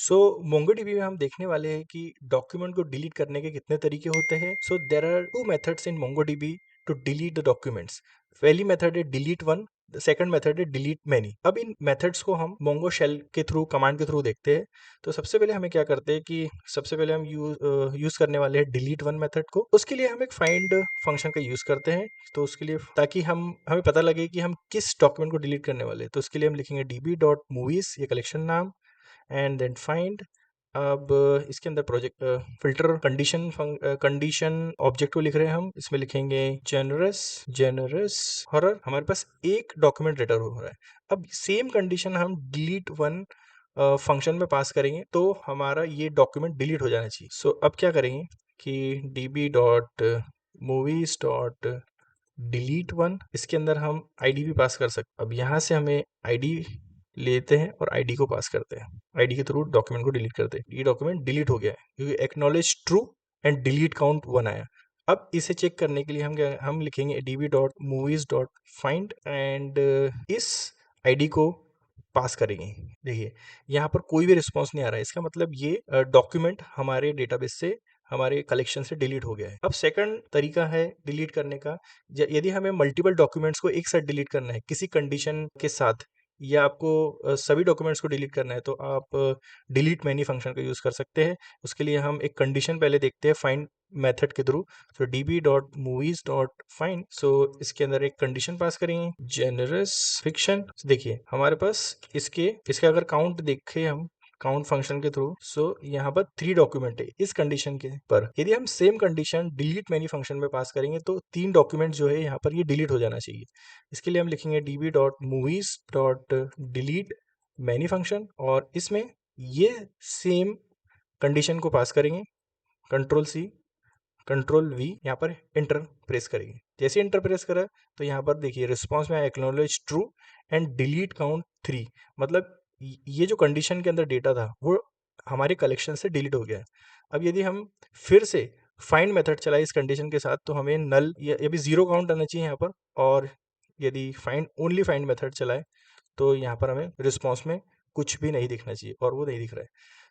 सो MongoDB में हम देखने वाले हैं कि डॉक्यूमेंट को डिलीट करने के कितने तरीके होते हैं। So there are two methods in MongoDB to delete the documents. पहली मेथड है delete one, the second method है डिलीट मैनी। अब इन मेथड्स को हम मोंगो शेल के थ्रू, कमांड के थ्रू देखते हैं। तो सबसे पहले हमें क्या करते हैं कि सबसे पहले हम यूज करने वाले हैं डिलीट वन मेथड को। उसके लिए हम एक फाइंड फंक्शन का यूज करते हैं। तो उसके लिए, ताकि हमें पता लगे कि हम किस डॉक्यूमेंट को डिलीट करने वाले हैं, तो उसके लिए हम लिखेंगे db.movies, ये कलेक्शन नाम, एंड देन फाइंड। अब इसके अंदर प्रोजेक्ट फिल्टर कंडीशन ऑब्जेक्ट को लिख रहे हैं हम। इसमें लिखेंगे जेनरस जेनरस हॉरर। हमारे पास एक डॉक्यूमेंट रिटर्न हो रहा है। अब सेम कंडीशन हम डिलीट वन फंक्शन में पास करेंगे तो हमारा ये डॉक्यूमेंट डिलीट हो जाना चाहिए। सो अब क्या करेंगे कि db.movies. डिलीट वन, इसके अंदर हम आईडी भी पास कर सकते। अब यहाँ से हमें आईडी लेते हैं और आईडी को पास करते हैं। आईडी के थ्रू डॉक्यूमेंट को डिलीट करते हैं। ये डॉक्यूमेंट डिलीट हो गया है क्योंकि acknowledge true and delete count one आया। अब इसे चेक करने के लिए हम लिखेंगे db.movies.find एंड इस आईडी को पास करेंगे। देखिए यहाँ पर कोई भी रिस्पॉन्स नहीं आ रहा है, इसका मतलब ये डॉक्यूमेंट हमारे डेटाबेस से, हमारे कलेक्शन से डिलीट हो गया है। अब सेकंड तरीका है डिलीट करने का। यदि हमें मल्टीपल डॉक्यूमेंट्स को एक साथ डिलीट करना है किसी कंडीशन के साथ, या आपको सभी डॉक्यूमेंट्स को डिलीट करना है, तो आप डिलीट मैनी फंक्शन का यूज़ कर सकते हैं। उसके लिए हम एक कंडीशन पहले देखते हैं फाइंड मेथड के थ्रू। सो db.movies.find, सो इसके अंदर एक कंडीशन पास करेंगे, जेनरस फिक्शन। देखिए हमारे पास इसके अगर काउंट देखें हम काउंट फंक्शन के थ्रू, सो यहाँ पर 3 डॉक्यूमेंट है इस कंडीशन के पर। यदि हम same condition delete many function में पास करेंगे तो 3 डॉक्यूमेंट जो है यहाँ पर ये डिलीट हो जाना चाहिए। इसके लिए हम लिखेंगे db.movies.delete मैनी फंक्शन, और इसमें ये सेम कंडीशन को पास करेंगे, कंट्रोल सी कंट्रोल वी, यहाँ पर इंटर प्रेस करेंगे। जैसे इंटर प्रेस करा तो यहाँ पर देखिए रिस्पॉन्स में acknowledge true and delete count 3। मतलब ये जो कंडीशन के अंदर डेटा था वो हमारे कलेक्शन से डिलीट हो गया है। अब यदि हम फिर से फाइंड मेथड चलाए इस कंडीशन के साथ तो हमें नल या भी जीरो काउंट आना चाहिए यहाँ पर। और यदि ओनली फाइंड मेथड चलाए तो यहाँ पर हमें रिस्पॉन्स में कुछ भी नहीं दिखना चाहिए, और वो नहीं दिख रहा है।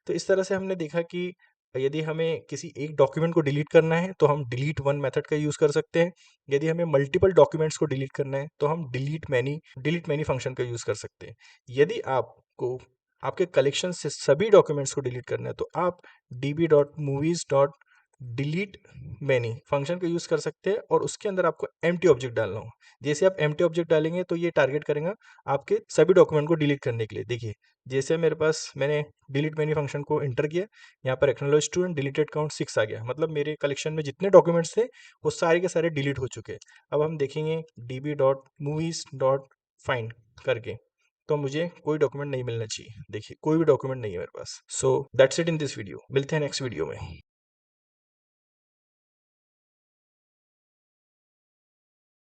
तो इस तरह से हमने देखा कि यदि हमें किसी एक डॉक्यूमेंट को डिलीट करना है तो हम डिलीट वन मेथड का यूज़ कर सकते हैं। यदि हमें मल्टीपल डॉक्यूमेंट्स को डिलीट करना है तो हम डिलीट मैनी फंक्शन का यूज़ कर सकते हैं। यदि आपको आपके कलेक्शन से सभी डॉक्यूमेंट्स को डिलीट करना है तो आप db.movies.delete मैनी फंक्शन का यूज़ कर सकते हैं, और उसके अंदर आपको एम्प्टी ऑब्जेक्ट डालना हो। जैसे आप एम्प्टी ऑब्जेक्ट डालेंगे तो ये टारगेट करेगा आपके सभी डॉक्यूमेंट को डिलीट करने के लिए। देखिए जैसे मेरे पास, मैंने डिलीट मैनी फंक्शन को इंटर किया, यहाँ पर acknowledge to and deleted count 6 आ गया। मतलब मेरे कलेक्शन में जितने डॉक्यूमेंट्स थे वो सारे के सारे डिलीट हो चुके हैं। अब हम देखेंगे db.movies.find करके, तो मुझे कोई डॉक्यूमेंट नहीं मिलना चाहिए। देखिए कोई भी डॉक्यूमेंट नहीं है मेरे पास। So that's it in this video. मिलते हैं नेक्स्ट वीडियो में।